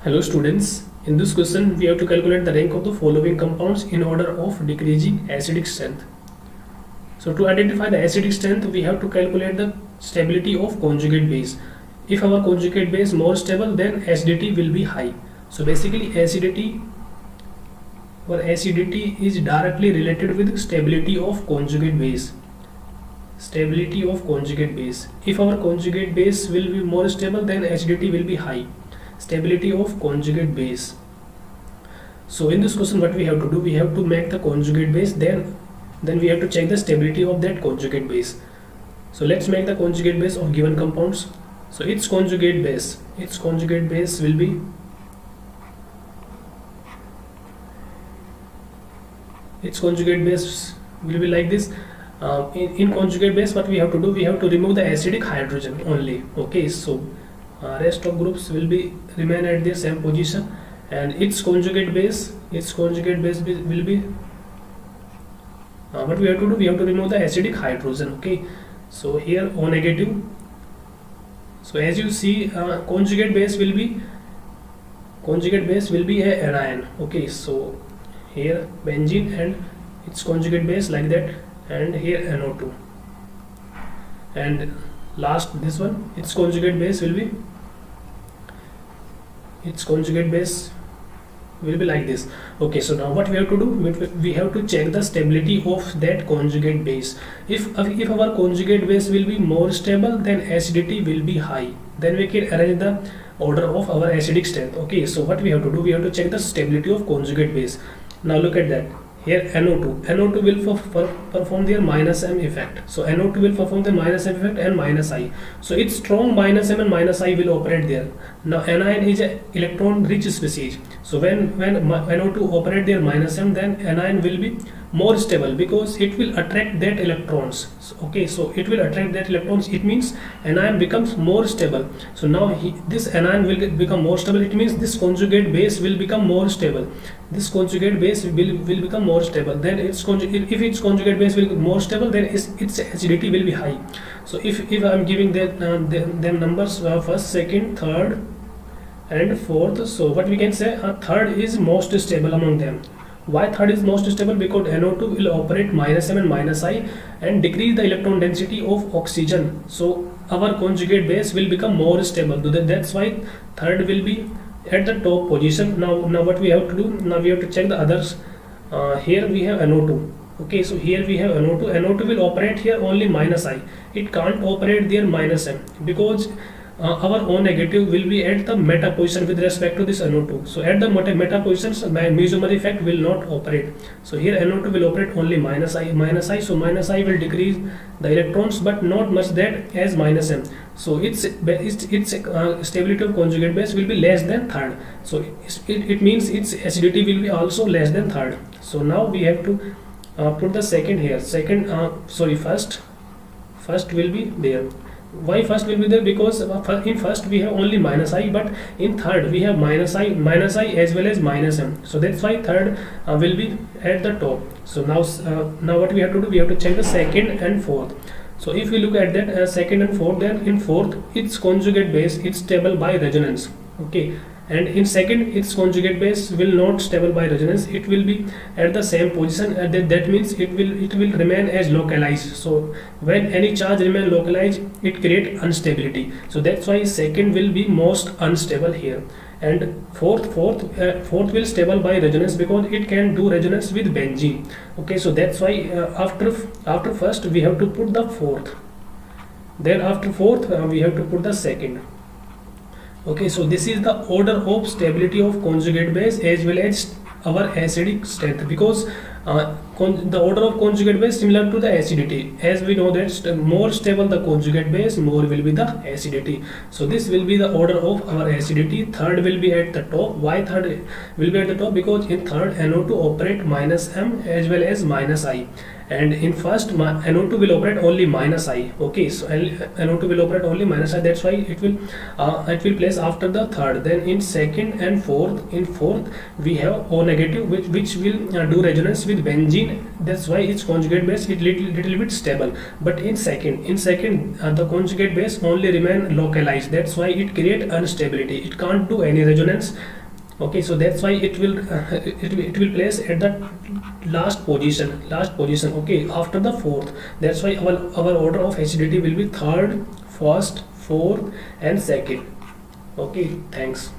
Hello students, in this question we have to calculate the rank of the following compounds in order of decreasing acidic strength. So to identify the acidic strength we have to calculate the stability of conjugate base. If our conjugate base more stable then acidity will be high. So basically acidity is directly related with stability of conjugate base. Stability of conjugate base. If our conjugate base will be more stable then acidity will be high. Stability of conjugate base. So in this question what we have to do, we have to make the conjugate base, then we have to check the stability of that conjugate base. So let's make the conjugate base of given compounds. So its conjugate base will be like this. In conjugate base what we have to do, we have to remove the acidic hydrogen only. Okay, so rest of groups will be remain at the same position, and its conjugate base will be what we have to do, we have to remove the acidic hydrogen. Okay, so here O negative. So as you see, conjugate base will be a anion. Okay, so here benzene and its conjugate base like that, and here NO2, and last this one, its conjugate base will be like this. Okay, so now what we have to do, we have to check the stability of that conjugate base. If our conjugate base will be more stable then acidity will be high, then we can arrange the order of our acidic strength. Okay, so what we have to do, we have to check the stability of conjugate base. Now look at that. Here NO2 will perform their minus M effect. So NO2 will perform the minus M effect and minus I. So its strong minus M and minus I will operate there. Now anion is an electron rich species. So when NO2 operate their minus M, then anion will be more stable because it will attract that electrons. Okay, so it will attract that electrons. It means anion becomes more stable. So now this anion will become more stable. It means this conjugate base will become more stable. This conjugate base will become more stable. Then if its conjugate base will be more stable, then its acidity will be high. So if I am giving them numbers, first, second, third, and fourth. So what we can say, third is most stable among them. Why third is most stable? Because NO2 will operate minus M and minus I and decrease the electron density of oxygen. So our conjugate base will become more stable. That's why third will be at the top position. Now what we have to do, now we have to check the others. Here we have NO2. Okay, so here we have NO2. NO2 will operate here only minus I. It can't operate there minus M because our O negative will be at the meta position with respect to this NO2. So at the meta positions, mesomer effect will not operate. So here NO2 will operate only minus I. So minus I will decrease the electrons, but not much that as minus M. So its stability of conjugate base will be less than third. So it means its acidity will be also less than third. So now we have to put the second here. First will be there. Why first will be there? Because in first we have only minus I, but in third we have minus I as well as minus M. So that's why third will be at the top. So now what we have to do, we have to check the second and fourth. So if we look at that second and fourth, then in fourth its conjugate base is stable by resonance. Okay, and in second its conjugate base will not stable by resonance. It will be at the same position. That means it will remain as localized. So when any charge remain localized, it create instability. So that's why second will be most unstable here, and fourth will stable by resonance because it can do resonance with benzene. Okay, so that's why after first we have to put the fourth, then after fourth we have to put the second. Okay, so this is the order of stability of conjugate base as well as our acidic strength, because the order of conjugate base similar to the acidity. As we know that more stable the conjugate base, more will be the acidity. So this will be the order of our acidity. Third will be at the top. Why third will be at the top? Because in third NO2 operate minus M as well as minus I, and in first NO2 will operate only minus I. Okay, so NO2 will operate only minus I. That's why it will place after the third. Then in second and fourth, we have O negative which will do resonance with benzene mean that's why its conjugate base is little bit stable. But in second the conjugate base only remain localized. That's why it create instability. It can't do any resonance. Okay, so that's why it will it will place at the last position. Okay, after the fourth. That's why our order of acidity will be third, first, fourth, and second. Okay, thanks.